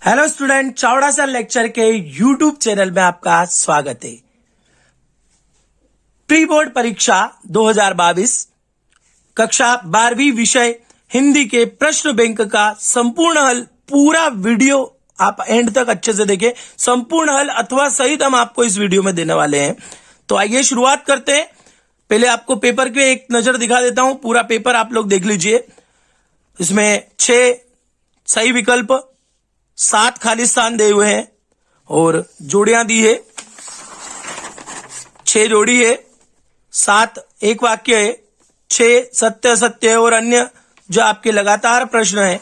Hello student, Chavda sir lecture के YouTube channel में आपका स्वागत है। प्री बोर्ड परीक्षा 2022 कक्षा 12वीं विषय हिंदी के प्रश्न बैंक का संपूर्ण हल, पूरा वीडियो आप एंड तक अच्छे से देखें। संपूर्ण हल अथवा सहित हम आपको इस वीडियो में देने वाले हैं। तो आइए शुरुआत करते हैं। पहले आपको पेपर के एक नजर दिखा देता हूं। पूरा पेपर आप लोग देख लीजिए। इसमें 6 सही विकल्प, 7 खाली स्थान दिए हुए हैं और जोड़ियां दी है। 6 जोड़ी है, 7 एक वाक्य है, 6 सत्य असत्य है और अन्य जो आपके लगातार प्रश्न है।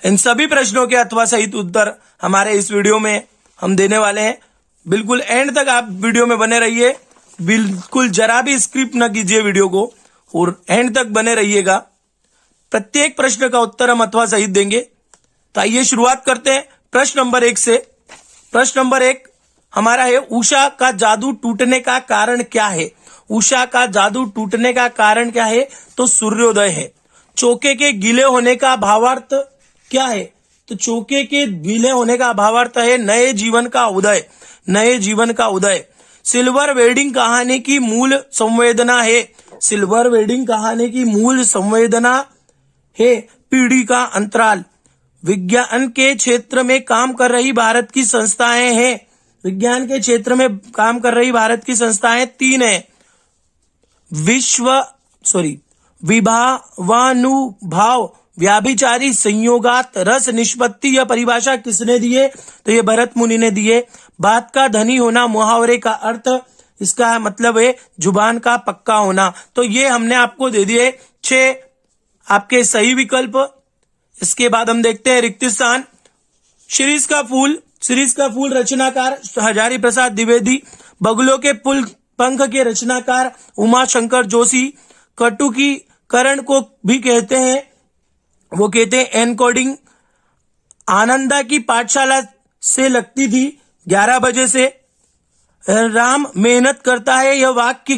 इन सभी प्रश्नों के अथवा सहित उत्तर हमारे इस वीडियो में हम देने वाले हैं। बिल्कुल एंड तक आप वीडियो में बने रहिए। बिल्कुल जरा भी स्किप न कीजिए वीडियो को और एंड तक बने रहिएगा। प्रत्येक प्रश्न का उत्तर हम अथवा सहित देंगे। तो आइए शुरुआत करते हैं प्रश्न नंबर 1 से। प्रश्न नंबर 1 हमारा है, उषा का जादू टूटने का कारण क्या है? उषा का जादू टूटने का कारण क्या है? तो सूर्योदय है। चौके के गीले होने का भावार्थ क्या है? तो चौके के गीले होने का भावार्थ है नए जीवन का उदय, नए जीवन का उदय। सिल्वर वेडिंग कहानी की मूल संवेदना है। सिल्वर वेडिंग कहानी की मूल संवेदना है पीढ़ी का अंतराल। विज्ञान के क्षेत्र में काम कर रही भारत की संस्थाएं हैं। विज्ञान के क्षेत्र में काम कर रही भारत की संस्थाएं 3 हैं। विभावानुभाव, व्याभिचारी, संयोगात, रस निष्पत्ति। यह परिभाषा किसने दी है? तो ये भरत मुनि ने दी है। बात का धनी होना, मुहावरे का अर्थ, इसका मतलब है जुबान का पक्का होना। तो ये हमने आपको दे दिए 6 आपके सही विकल्प। इसके बाद हम देखते हैं रिक्त स्थान। शिरीष का फूल रचनाकार हजारी प्रसाद द्विवेदी। बगुलों के पुल पंख के रचनाकार उमा शंकर जोशी। कटुकी करण को भी कहते हैं, वो कहते हैं एनकोडिंग। आनंदा की पाठशाला से लगती थी 11 बजे से। राम मेहनत करता है, यह वाक्य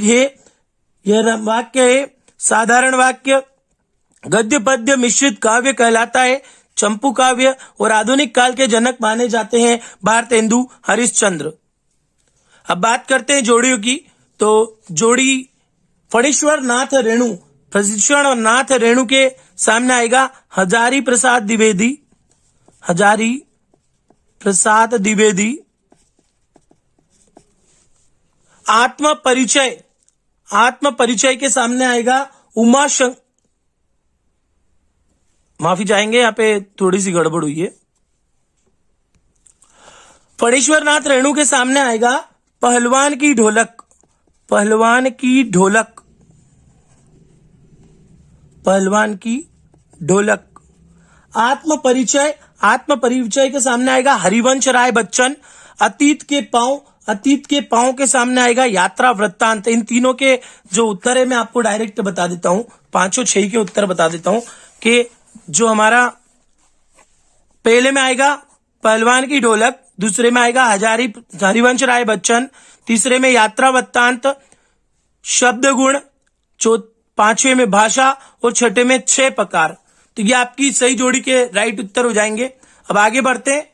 है साधारण वाक्य। गद्य पद्य मिश्रित काव्य कहलाता है चंपू काव्य। और आधुनिक काल के जनक माने जाते हैं भारतेंदु हरिश्चंद्र। अब बात करते हैं जोड़ियों की। तो जोड़ी फणीश्वर नाथ रेणु के सामने आएगा हजारी प्रसाद द्विवेदी। आत्म परिचय के सामने आएगा माफी चाहेंगे, यहाँ पे थोड़ी सी गड़बड़ हुई है। फणीश्वर नाथ रेणु के सामने आएगा पहलवान की ढोलक। आत्म परिचय के सामने आएगा हरिवंश राय बच्चन। अतीत के पांव के सामने आएगा यात्रा वृत्तांत। इन तीनों के जो उत्तर है मैं आपको डायरेक्ट बता देता हूं, 5-6 के उत्तर बता देता हूं कि जो हमारा पहले में आएगा पहलवान की ढोलक, दूसरे में आएगा हरिवंश राय बच्चन, तीसरे में यात्रा वृत्तांत, शब्द गुण, 5वें में भाषा और 6ठे में 6 प्रकार। तो ये आपकी सही जोड़ी के राइट उत्तर हो जाएंगे। अब आगे बढ़ते हैं।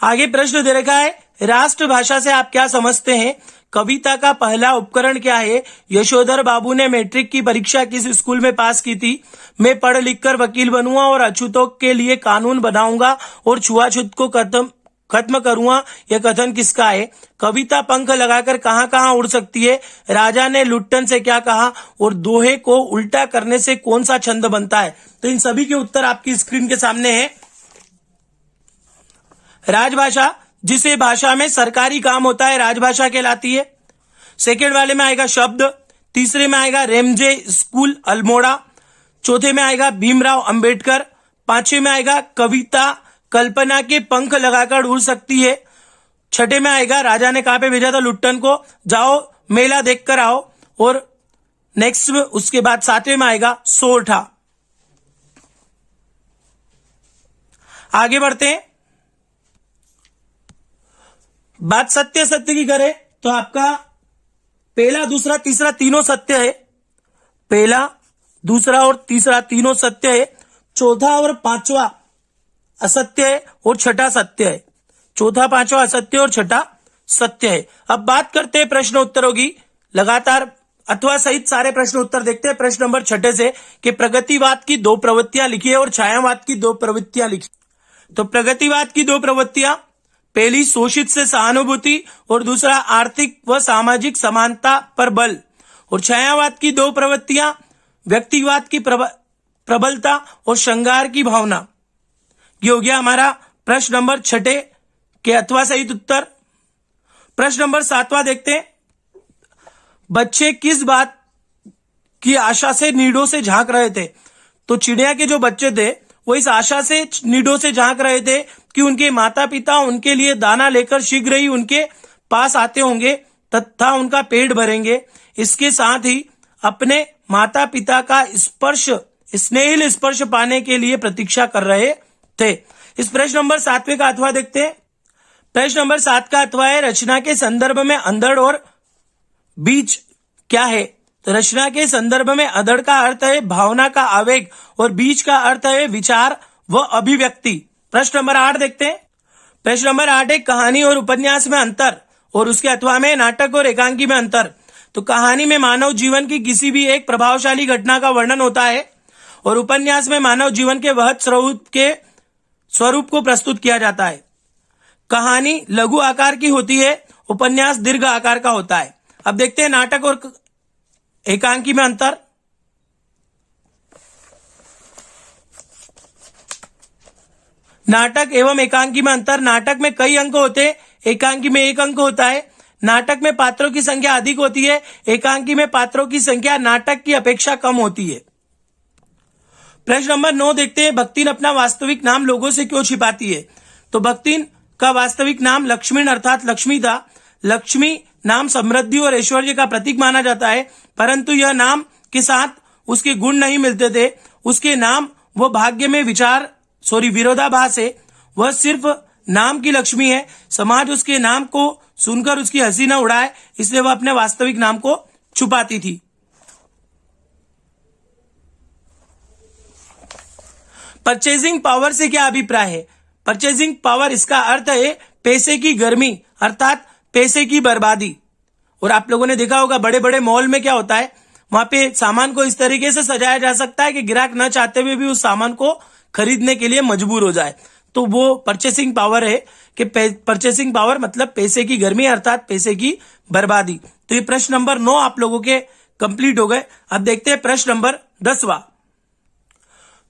आगे प्रश्न दे रखा है, राष्ट्रभाषा से आप क्या समझते हैं? कविता का पहला उपकरण क्या है? यशोधर बाबू ने मैट्रिक की परीक्षा किस स्कूल में पास की थी? मैं पढ़ लिखकर वकील बनूंगा और अछूतों के लिए कानून बनाऊंगा और छुआछूत को खत्म करूंगा। यह कथन किसका है? कविता पंख लगाकर कहां कहां उड़ सकती है? राजा ने लुट्टन से क्या कहा? और दोहे को उल्टा करने से कौन सा छंद बनता है? तो इन सभी के उत्तर आपकी स्क्रीन के सामने है। राजभाषा, जिसे भाषा में सरकारी काम होता है, राजभाषा कहलाती है। सेकेंड वाले में आएगा शब्द, तीसरे में आएगा रेमजे स्कूल अल्मोड़ा, चौथे में आएगा भीमराव अंबेडकर, 5वें में आएगा कविता कल्पना के पंख लगाकर उड़ सकती है, 6ठे में आएगा राजा ने कहां पे भेजा था? लुट्टन को, जाओ मेला देख कर आओ। और नेक्स्ट उसके बाद 7वें में आएगा सोरठा। आगे बढ़ते हैं। बात सत्य की करें तो आपका पहला, दूसरा, तीसरा तीनों सत्य है। पहला, दूसरा और तीसरा तीनों सत्य है। चौथा और पांचवा असत्य है और छठा सत्य है। चौथा पांचवा असत्य और छठा सत्य है। अब बात करते हैं प्रश्न उत्तरों की। लगातार अथवा सहित सारे प्रश्न उत्तर देखते हैं। प्रश्न नंबर 6 से कि प्रगतिवाद की 2 प्रवृत्तियां लिखिए और छायावाद की 2 प्रवृत्तियां लिखिए। तो प्रगतिवाद की 2 प्रवृत्तियां, पहली शोषित से सहानुभूति और दूसरा आर्थिक व सामाजिक समानता पर बल। और छायावाद की 2 प्रवृत्तियां, व्यक्तिवाद की प्रबलता और श्रृंगार की भावना। ये हो गया हमारा प्रश्न नंबर 6 के अथवा सहित उत्तर। प्रश्न नंबर 7वां देखते हैं। बच्चे किस बात की आशा से नीडों से झांक रहे थे? तो चिड़िया के जो बच्चे थे वो इस आशा से नीडों से झांक रहे थे कि उनके माता पिता उनके लिए दाना लेकर शीघ्र ही उनके पास आते होंगे तथा उनका पेट भरेंगे। इसके साथ ही अपने माता पिता का स्पर्श, स्नेहिल स्पर्श पाने के लिए प्रतीक्षा कर रहे थे। इस प्रश्न नंबर 7वें का अथवा देखते हैं। प्रश्न नंबर 7 का अथवा है, रचना के संदर्भ में अंधड़ और बीज क्या है? तो रचना के संदर्भ में अंधड़ का अर्थ है भावना का आवेग और बीज का अर्थ है विचार व अभिव्यक्ति। प्रश्न नंबर 8 देखते हैं। प्रश्न नंबर 8 है, कहानी और उपन्यास में अंतर और उसके अथवा में नाटक और एकांकी में अंतर। तो कहानी में मानव जीवन की किसी भी एक प्रभावशाली घटना का वर्णन होता है और उपन्यास में मानव जीवन के वह स्वरूप को प्रस्तुत किया जाता है। कहानी लघु आकार की होती है, उपन्यास दीर्घ आकार का होता है। अब देखते हैं नाटक और एकांकी में अंतर। नाटक एवं एकांकी में अंतर। नाटक में कई अंक होते हैं, एकांकी में 1 अंक होता है। नाटक में पात्रों की संख्या अधिक होती है, एकांकी में पात्रों की संख्या नाटक की अपेक्षा कम होती है। प्रश्न नंबर 9 देखते हैं। भक्तिन अपना वास्तविक नाम लोगों से क्यों छिपाती है? तो भक्तिन का वास्तविक नाम लक्ष्मीन अर्थात लक्ष्मी था। लक्ष्मी नाम समृद्धि और ऐश्वर्य का प्रतीक माना जाता है, परंतु यह नाम के साथ उसके गुण नहीं मिलते थे। उसके नाम वो भाग्य में विरोधाभास है। वह सिर्फ नाम की लक्ष्मी है। समाज उसके नाम को सुनकर उसकी हंसी न उड़ाए, इसलिए वह अपने वास्तविक नाम को छुपाती थी। परचेजिंग पावर से क्या अभिप्राय है? परचेजिंग पावर, इसका अर्थ है पैसे की गर्मी अर्थात पैसे की बर्बादी। और आप लोगों ने देखा होगा बड़े बड़े मॉल में क्या होता है, वहां पे सामान को इस तरीके से सजाया जा सकता है कि ग्राहक न चाहते हुए भी उस सामान को खरीदने के लिए मजबूर हो जाए। तो वो परचेसिंग पावर है कि परचेसिंग पावर मतलब पैसे की गर्मी अर्थात पैसे की बर्बादी। तो ये प्रश्न नंबर 9 आप लोगों के कंप्लीट हो गए। अब देखते हैं प्रश्न नंबर 10वां।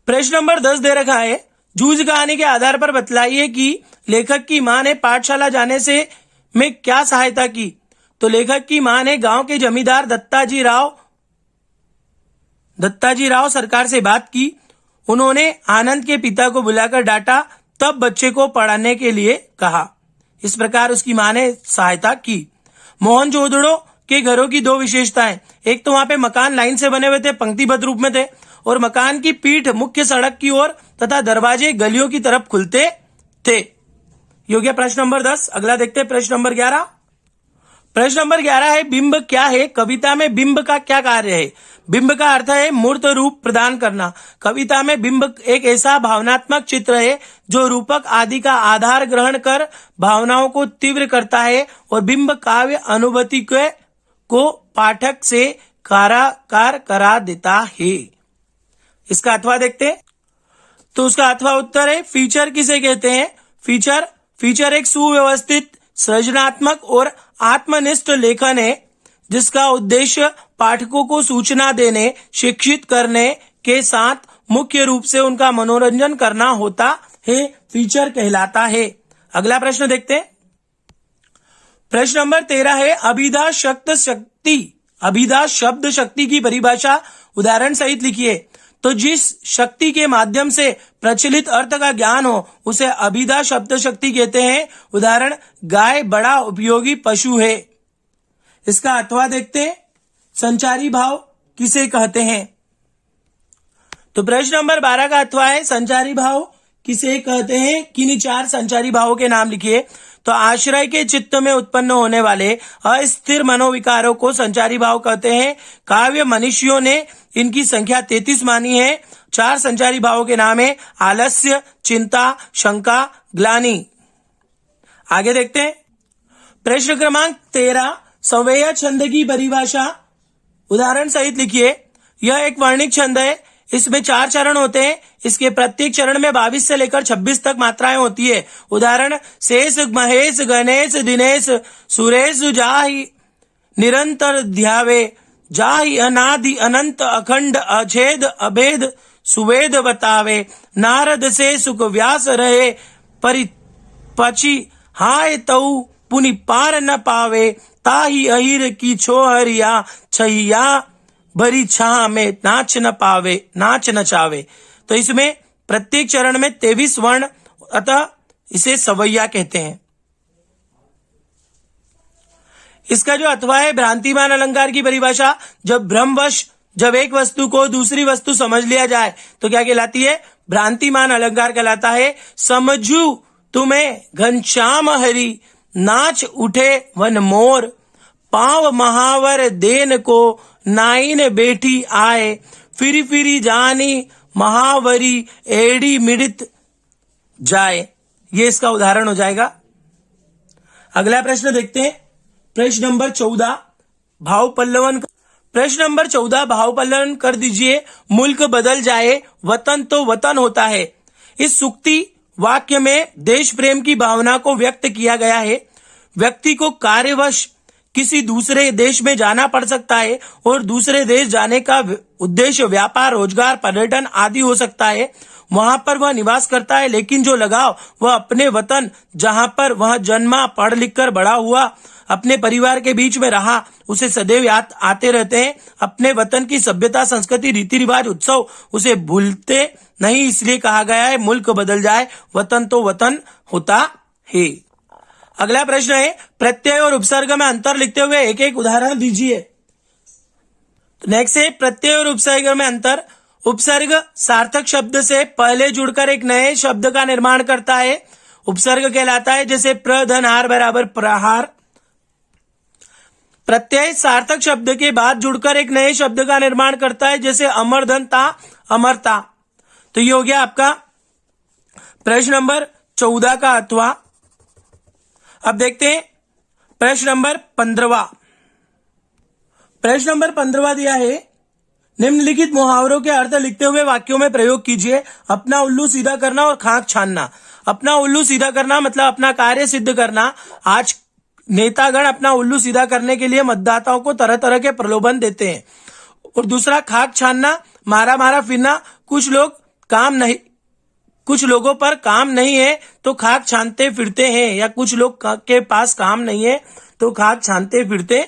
प्रश्न नंबर 10 दे रखा है, जूझ कहानी के आधार पर बतलाइए कि लेखक की मां ने पाठशाला जाने से में क्या सहायता की? तो लेखक की मां ने गांव के जमींदार दत्ताजी राव सरकार से बात की। उन्होंने आनंद के पिता को बुलाकर डांटा, तब बच्चे को पढ़ाने के लिए कहा। इस प्रकार उसकी मां ने सहायता की। मोहनजोदड़ो के घरों की 2 विशेषताएं, एक तो वहां पे मकान लाइन से बने हुए थे, पंक्तिबद्ध रूप में थे, और मकान की पीठ मुख्य सड़क की ओर तथा दरवाजे गलियों की तरफ खुलते थे। ये हो गया प्रश्न नंबर 10। अगला देखते हैं प्रश्न नंबर 11। प्रश्न नंबर 11 है, बिंब क्या है? कविता में बिंब का क्या कार्य है? बिंब का अर्थ है मूर्त रूप प्रदान करना। कविता में बिंब एक ऐसा भावनात्मक चित्र है जो रूपक आदि का आधार ग्रहण कर भावनाओं को तीव्र करता है और बिंब काव्य अनुभूति को पाठक से कारागार करा देता है। इसका अथवा देखते हैं। तो उसका अथवा उत्तर है, फीचर किसे कहते हैं? फीचर एक सुव्यवस्थित, सृजनात्मक और आत्मनिष्ठ लेखन है जिसका उद्देश्य पाठकों को सूचना देने, शिक्षित करने के साथ मुख्य रूप से उनका मनोरंजन करना होता है, फीचर कहलाता है। अगला प्रश्न देखते हैं। प्रश्न नंबर 13 है, अभिधा शब्द शक्ति की परिभाषा उदाहरण सहित लिखिए। तो जिस शक्ति के माध्यम से प्रचलित अर्थ का ज्ञान हो उसे अभिधा शब्द शक्ति कहते हैं। उदाहरण, गाय बड़ा उपयोगी पशु है। इसका अथवा देखते हैं, संचारी भाव किसे कहते हैं? तो प्रश्न नंबर 12 का अथवा है, संचारी भाव किसे कहते हैं? किन्हीं 4 संचारी भावों के नाम लिखिए। तो आश्रय के चित्त में उत्पन्न होने वाले अस्थिर मनोविकारों को संचारी भाव कहते हैं। काव्य मनीषियों ने इनकी संख्या 33 मानी है। चार संचारी भावों के नाम है आलस्य, चिंता, शंका, ग्लानि। आगे देखते हैं प्रश्न क्रमांक 13, सवेय छंद की परिभाषा उदाहरण सहित लिखिए। यह एक वर्णिक छंद है, इसमें 4 चरण होते हैं। इसके प्रत्येक चरण में 22 से लेकर 26 तक मात्राएं होती है। उदाहरण शेष, महेश, गणेश, दिनेश, सुरेश, जाहि निरंतर ध्यावे, जाहि अनादि अनंत अखंड अछेद अभेद सुवेद बतावे, नारद से सुख व्यास रहे पची हाय तऊ पुनि पार न पावे, ताही अहिर की छोहरिया छैया भरी छा में नाच न पावे, नाच न चावे। तो इसमें प्रत्येक चरण में 23 वर्ण, अतः इसे सवैया कहते हैं। इसका जो अथवा है भ्रांतिमान अलंकार की परिभाषा, जब भ्रमवश जब एक वस्तु को दूसरी वस्तु समझ लिया जाए तो क्या कहलाती है? भ्रांतिमान अलंकार कहलाता है। समझू तुम्हें घनश्याम हरि, नाच उठे वन मोर, पाव महावर देन को नाइन बेटी आए, फिरी फिरी जानी महावरी एड़ी मिड़ित जाए। ये इसका उदाहरण हो जाएगा। अगला प्रश्न देखते हैं, प्रश्न नंबर 14 भाव पल्लवन। प्रश्न नंबर 14 भाव पल्लवन कर दीजिए। मुल्क बदल जाए, वतन तो वतन होता है। इस सूक्ति वाक्य में देश प्रेम की भावना को व्यक्त किया गया है। व्यक्ति को कार्यवश किसी दूसरे देश में जाना पड़ सकता है और दूसरे देश जाने का उद्देश्य व्यापार, रोजगार, पर्यटन आदि हो सकता है। वहां पर वह निवास करता है, लेकिन जो लगाव वह अपने वतन, जहां पर वह जन्मा, पढ़ लिख कर बड़ा हुआ, अपने परिवार के बीच में रहा, उसे सदैव याद आते रहते हैं। अपने वतन की सभ्यता, संस्कृति, रीति रिवाज, उत्सव उसे भूलते नहीं। इसलिए कहा गया है मुल्क बदल जाए, वतन तो वतन होता है। अगला प्रश्न है, प्रत्यय और उपसर्ग में अंतर लिखते हुए एक एक उदाहरण दीजिए। नेक्स्ट है प्रत्यय और उपसर्ग में अंतर। उपसर्ग सार्थक शब्द से पहले जुड़कर एक नए शब्द का निर्माण करता है, उपसर्ग कहलाता है। जैसे प्रधनहार बराबर प्रहार। प्रत्यय सार्थक शब्द के बाद जुड़कर एक नए शब्द का निर्माण करता है, जैसे अमरधनता, अमरता। तो ये हो गया आपका प्रश्न नंबर 14 का अथवा। अब देखते हैं प्रश्न नंबर 15। प्रश्न नंबर 15 दिया है, निम्नलिखित मुहावरों के अर्थ लिखते हुए वाक्यों में प्रयोग कीजिए। अपना उल्लू सीधा करना और खाक छानना। अपना उल्लू सीधा करना मतलब अपना कार्य सिद्ध करना। आज नेतागण अपना उल्लू सीधा करने के लिए मतदाताओं को तरह तरह के प्रलोभन देते हैं। और दूसरा खाक छानना, मारा मारा फिरना। कुछ लोगों पर काम नहीं है तो खाक छानते फिरते हैं, या कुछ लोग के पास काम नहीं है तो खाक छानते फिरते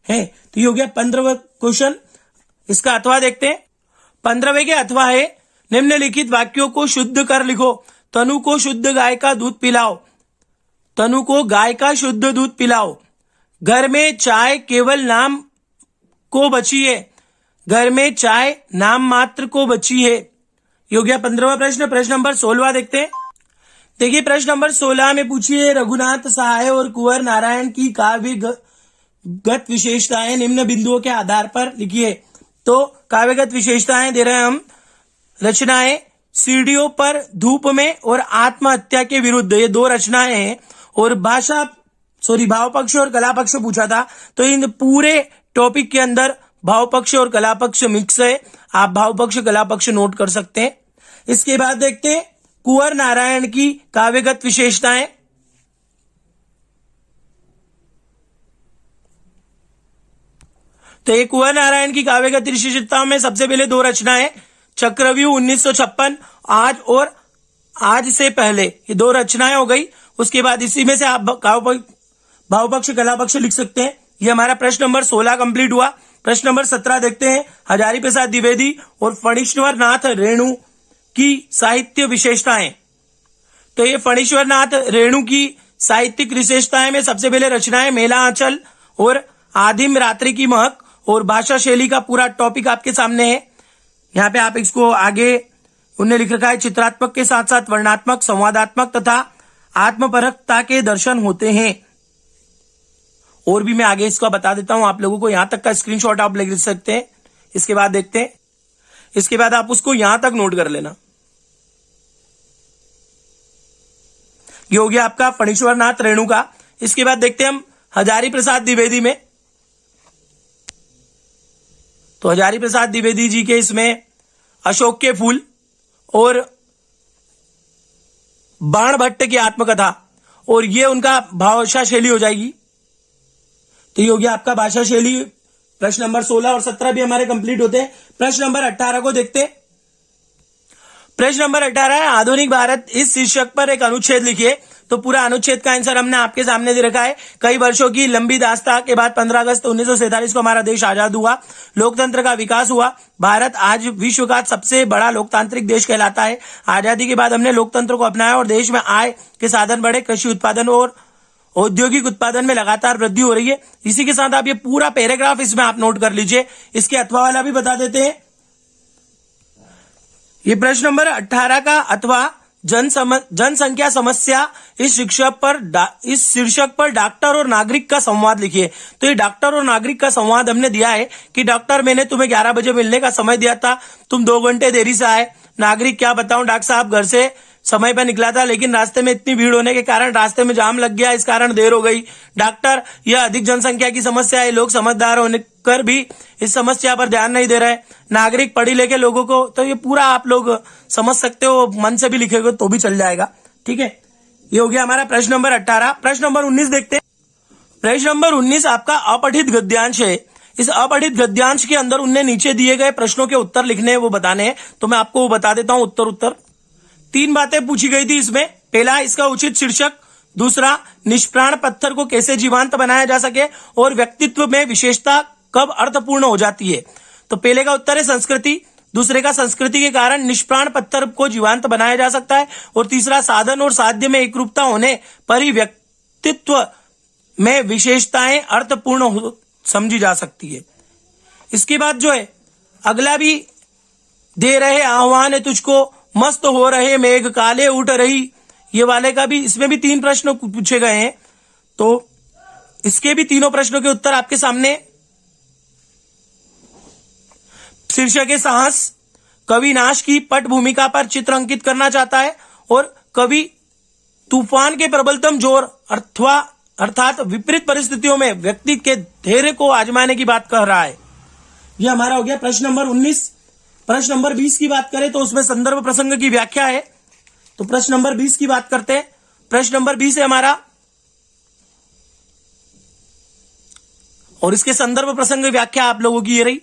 हैं। तो ये हो गया 15वां क्वेश्चन। इसका अथवा देखते हैं। 15वें के अथवा है, निम्नलिखित वाक्यों को शुद्ध कर लिखो। तनु को शुद्ध गाय का दूध पिलाओ। तनु को गाय का शुद्ध दूध पिलाओ। घर में चाय केवल नाम को बची है। घर में चाय नाम मात्र को बची है। ये हो गया 15वां प्रश्न। प्रश्न नंबर 16 देखते हैं। देखिए प्रश्न नंबर 16 में पूछिए, रघुनाथ सहाय और कुंवर नारायण की काव्यगत विशेषताएं निम्न बिंदुओं के आधार पर लिखिए। तो काव्यगत विशेषताएं दे रहे हैं हम। रचनाएं सीढ़ियों पर धूप में और आत्महत्या के विरुद्ध, ये 2 रचनाएं हैं। और भाव पक्ष और कला पक्ष पूछा था, तो इन पूरे टॉपिक के अंदर भाव पक्ष और कला पक्ष मिक्स है। आप भाव पक्ष कला पक्ष नोट कर सकते हैं। इसके बाद देखते हैं कुंवर नारायण की काव्यगत विशेषताएं। तो ये कुंवर नारायण की काव्यगत विशेषताओं में सबसे पहले 2 रचनाएं, चक्रव्यूह 1956 आज से पहले, ये 2 रचनाएं हो गई। उसके बाद इसी में से आप भाव पक्ष कला पक्ष लिख सकते हैं। ये हमारा प्रश्न नंबर 16 कंप्लीट हुआ। प्रश्न नंबर 17 देखते हैं। हजारी प्रसाद द्विवेदी और फणीश्वर नाथ रेणु की साहित्य विशेषताएं। तो ये फणीश्वर नाथ रेणु की साहित्यिक विशेषताएं में सबसे पहले रचनाएं मेला आंचल और आदिम रात्रि की महक, और भाषा शैली का पूरा टॉपिक आपके सामने है। यहाँ पे आप इसको आगे उन्हें लिख रखा है, चित्रात्मक के साथ साथ वर्णात्मक, संवादात्मक तथा आत्मपरकता के दर्शन होते हैं। और भी मैं आगे इसका बता देता हूं आप लोगों को, यहां तक का स्क्रीनशॉट आप ले सकते हैं। इसके बाद देखते हैं, इसके बाद आप उसको यहां तक नोट कर लेना। ये हो गया आपका फणीश्वर नाथ रेणुका। इसके बाद देखते हैं हम हजारी प्रसाद द्विवेदी में। तो हजारी प्रसाद द्विवेदी जी के इसमें अशोक के फूल और बाण भट्ट की आत्मकथा, और ये उनका भाषा शैली हो जाएगी। तो ये हो गया आपका भाषा शैली। प्रश्न नंबर 16 और 17 भी हमारे कंप्लीट होते हैं। प्रश्न नंबर 18 को देखते हैं। प्रश्न नंबर 18 है आधुनिक भारत, इस शीर्षक पर एक अनुच्छेद लिखिए। तो पूरा अनुच्छेद का आंसर हमने आपके सामने दे रखा है। कई वर्षों की लंबी दास्तां के बाद 15 अगस्त 1947 को हमारा देश आजाद हुआ, लोकतंत्र का विकास हुआ, भारत आज विश्व का सबसे बड़ा लोकतांत्रिक देश कहलाता है। आजादी के बाद हमने लोकतंत्र को अपनाया और देश में आय के साधन बढ़े, कृषि उत्पादन और औद्योगिक उत्पादन में लगातार वृद्धि हो रही है। इसी के साथ आप ये पूरा पैराग्राफ इसमें आप नोट कर लीजिए। इसके अथवा वाला भी बता देते हैं। ये प्रश्न नंबर 18 का अथवा जनसंख्या समस्या, इस शीर्षक पर डॉक्टर और नागरिक का संवाद लिखिए। तो ये डॉक्टर और नागरिक का संवाद हमने दिया है कि डॉक्टर, मैंने तुम्हें 11 बजे मिलने का समय दिया था, तुम 2 घंटे देरी से आए। नागरिक, क्या बताऊं डॉक्टर साहब, घर से समय पर निकला था लेकिन रास्ते में इतनी भीड़ होने के कारण रास्ते में जाम लग गया, इस कारण देर हो गई। डॉक्टर, यह अधिक जनसंख्या की समस्या है, लोग समझदार होने कर भी इस समस्या पर ध्यान नहीं दे रहे। नागरिक, पढ़ी लिखे लोगों को, तो ये पूरा आप लोग समझ सकते हो, मन से भी लिखेगे तो भी चल जाएगा। ठीक है, ये हो गया हमारा प्रश्न नंबर 18। प्रश्न नंबर 19 देखते हैं। प्रश्न नंबर 19 आपका अपठित गद्यांश है। इस अपठित गद्यांश के अंदर उनने नीचे दिए गए प्रश्नों के उत्तर लिखने हैं, वो बताने हैं। तो मैं आपको वो बता देता हूं। उत्तर 3 बातें पूछी गई थी इसमें। पहला, इसका उचित शीर्षक। दूसरा, निष्प्राण पत्थर को कैसे जीवंत बनाया जा सके, और व्यक्तित्व में विशेषता कब अर्थपूर्ण हो जाती है। तो पहले का उत्तर है संस्कृति, दूसरे का संस्कृति के कारण निष्प्राण पत्थर को जीवंत बनाया जा सकता है, और तीसरा, साधन और साध्य में एकरूपता होने पर ही व्यक्तित्व में विशेषताएं अर्थपूर्ण समझी जा सकती है। इसके बाद जो है अगला भी दे रहे आह्वान है तुझको, मस्त हो रहे मेघ काले उठ रही, ये वाले का भी, इसमें भी 3 प्रश्न पूछे गए हैं। तो इसके भी तीनों प्रश्नों के उत्तर आपके सामने। शीर्षक है साहस, कवि नाश की पट भूमिका पर चित्र अंकित करना चाहता है, और कवि तूफान के प्रबलतम जोर अर्थात विपरीत परिस्थितियों में व्यक्ति के धैर्य को आजमाने की बात कह रहा है। यह हमारा हो गया प्रश्न नंबर 19। प्रश्न नंबर 20 की बात करें तो उसमें संदर्भ प्रसंग की व्याख्या है। तो प्रश्न नंबर 20 की बात करते हैं। प्रश्न नंबर 20 है हमारा, और इसके संदर्भ प्रसंग व्याख्या आप लोगों की ये रही।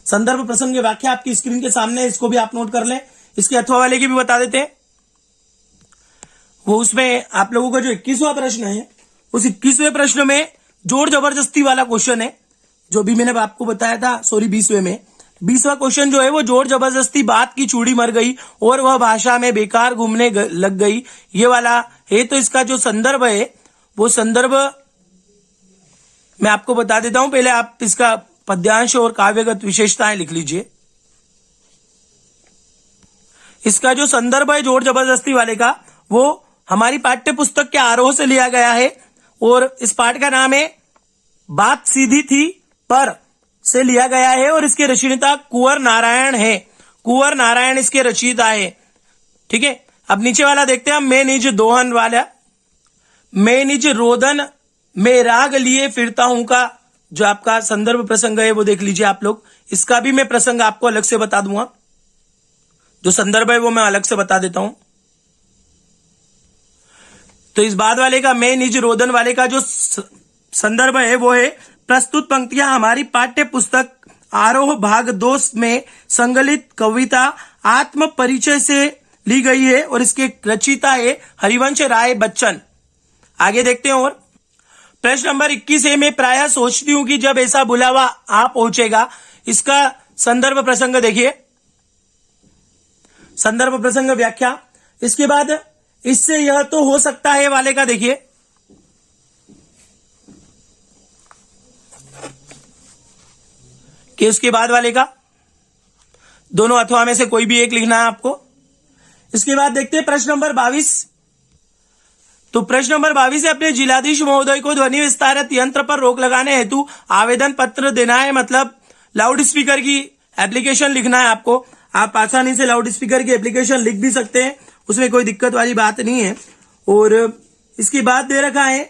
संदर्भ प्रसंग व्याख्या आपकी स्क्रीन के सामने है, इसको भी आप नोट कर लें। इसके अथवा वाले की भी बता देते हैं। वो उसमें आप लोगों का जो 21वां प्रश्न है, उस 21वें प्रश्न में जोर जबरदस्ती वाला क्वेश्चन है, जो भी मैंने आपको बताया था। 20वें में 20वां क्वेश्चन जो है वो जोर जबरदस्ती बात की चूड़ी मर गई और वह भाषा में बेकार घूमने लग गई, ये वाला है। तो इसका जो संदर्भ है वो संदर्भ मैं आपको बता देता हूं। पहले आप इसका पद्यांश और काव्यगत विशेषताएं लिख लीजिए। इसका जो संदर्भ है जोर जबरदस्ती वाले का, वो हमारी पाठ्य पुस्तक के आरोह से लिया गया है, और इस पाठ का नाम है बात सीधी थी पर से लिया गया है, और इसके रचयिता कुंवर नारायण है। कुंवर नारायण इसके रचयिता है। ठीक है, अब नीचे वाला देखते हैं हम। मैं निज दोहन वाला, मैं निज रोदन में राग लिए फिरता हूं का जो आपका संदर्भ प्रसंग है वो देख लीजिए आप लोग। इसका भी मैं प्रसंग आपको अलग से बता दूंगा, जो संदर्भ है वो मैं अलग से बता देता हूं। तो इस बाद वाले का, मैं निज रोदन वाले का जो संदर्भ है वो है, प्रस्तुत पंक्तियां हमारी पाठ्य पुस्तक आरोह भाग 2 में संकलित कविता आत्म परिचय से ली गई है, और इसके रचयिता है हरिवंश राय बच्चन। आगे देखते हैं। और प्रश्न नंबर 21 है, मैं प्रायः सोचती हूं कि जब ऐसा बुलावा आ पहुंचेगा। इसका संदर्भ प्रसंग देखिए, संदर्भ प्रसंग व्याख्या। इसके बाद इससे यह तो हो सकता है वाले का देखिए, कि उसके बाद वाले का दोनों अथवा में से कोई भी एक लिखना है आपको। इसके बाद देखते हैं प्रश्न नंबर 22। तो प्रश्न नंबर 22 है, अपने जिलाधीश महोदय को ध्वनि विस्तारक यंत्र पर रोक लगाने हेतु आवेदन पत्र देना है। मतलब लाउड स्पीकर की एप्लीकेशन लिखना है आपको। आप आसानी से लाउड स्पीकर की एप्लीकेशन लिख भी सकते हैं, उसमें कोई दिक्कत वाली बात नहीं है। और इसके बाद दे रखा है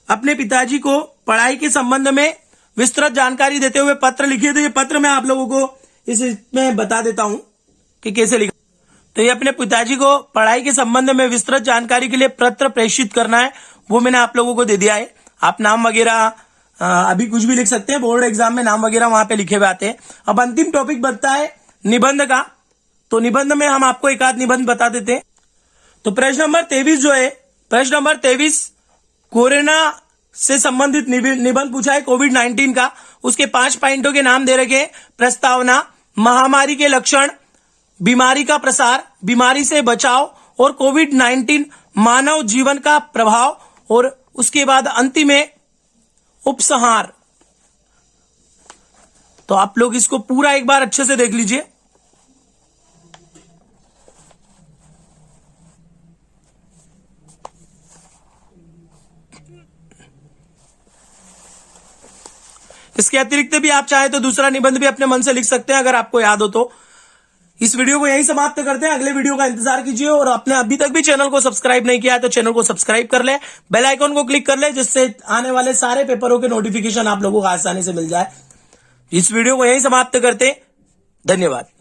अपने पिताजी को पढ़ाई के संबंध में विस्तृत जानकारी देते हुए पत्र लिखिए। तो ये पत्र मैं आप लोगों को इसमें बता देता हूं कि कैसे लिखा। तो ये अपने पिताजी को पढ़ाई के संबंध में विस्तृत जानकारी के लिए पत्र प्रेषित करना है, वो मैंने आप लोगों को दे दिया है। आप नाम वगैरह अभी कुछ भी लिख सकते हैं, बोर्ड एग्जाम में नाम वगैरह वहां पे लिखे हुए आते हैं। अब अंतिम टॉपिक बनता है निबंध का। तो निबंध में हम आपको एक आध निबंध बता देते हैं। तो प्रश्न नंबर 23 जो है, प्रश्न नंबर 23 कोरोना से संबंधित निबंध पूछा है, कोविड-19 का। उसके 5 पॉइंटों के नाम दे रखे हैं। प्रस्तावना, महामारी के लक्षण, बीमारी का प्रसार, बीमारी से बचाव और कोविड-19 मानव जीवन का प्रभाव, और उसके बाद अंतिम में उपसंहार। तो आप लोग इसको पूरा एक बार अच्छे से देख लीजिए। इसके अतिरिक्त भी आप चाहे तो दूसरा निबंध भी अपने मन से लिख सकते हैं, अगर आपको याद हो तो। इस वीडियो को यहीं समाप्त करते हैं, अगले वीडियो का इंतजार कीजिए। और आपने अभी तक भी चैनल को सब्सक्राइब नहीं किया है तो चैनल को सब्सक्राइब कर ले, बेल आइकन को क्लिक कर ले, जिससे आने वाले सारे पेपरों के नोटिफिकेशन आप लोगों को आसानी से मिल जाए। इस वीडियो को यहीं समाप्त करते हैं। धन्यवाद।